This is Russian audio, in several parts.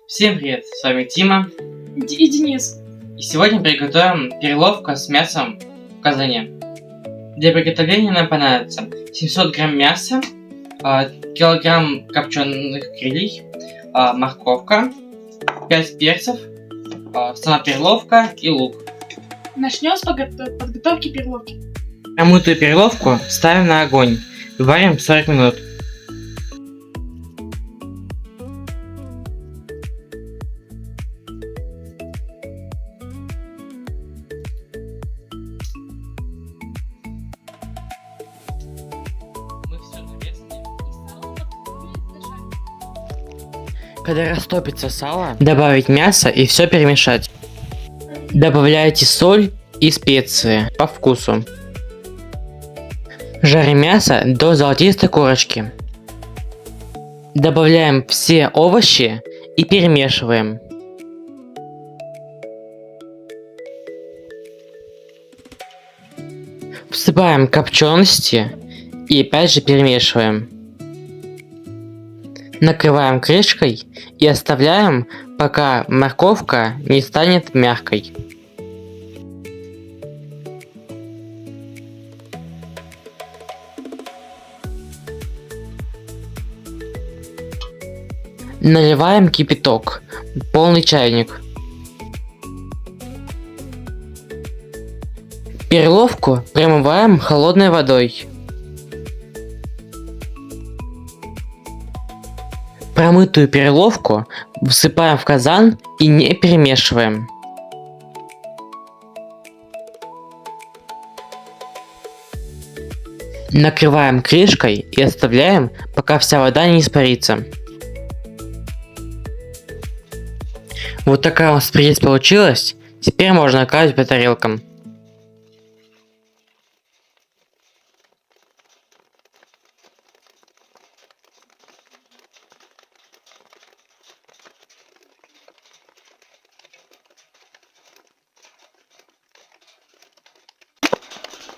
Всем привет, с вами Тима и Денис. и сегодня приготовим перловку с мясом в казане. Для приготовления нам понадобится 700 грамм мяса, килограмм копченых крыльев, морковка, 5 перцев, сама перловка и лук. Начнем с подготовки перловки. Промытую перловку ставим на огонь и варим 40 минут. Когда растопится сало, добавить мясо и все перемешать. Добавляйте соль и специи по вкусу. Жарим мясо до золотистой корочки. Добавляем все овощи и перемешиваем. Всыпаем копчености и опять же перемешиваем. Накрываем крышкой и оставляем, пока морковка не станет мягкой. Наливаем кипяток, полный чайник. Перловку промываем холодной водой. Промытую перловку всыпаем в казан и не перемешиваем. Накрываем крышкой и оставляем, пока вся вода не испарится. Вот такая у нас прелесть получилась. Теперь можно накладывать по тарелкам.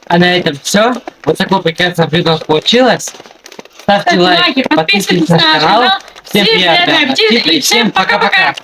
А на этом все. Вот такое прекрасное блюдо у нас получилось. Ставьте лайки, подписывайтесь на наш канал. Всем приятного аппетита и всем пока-пока.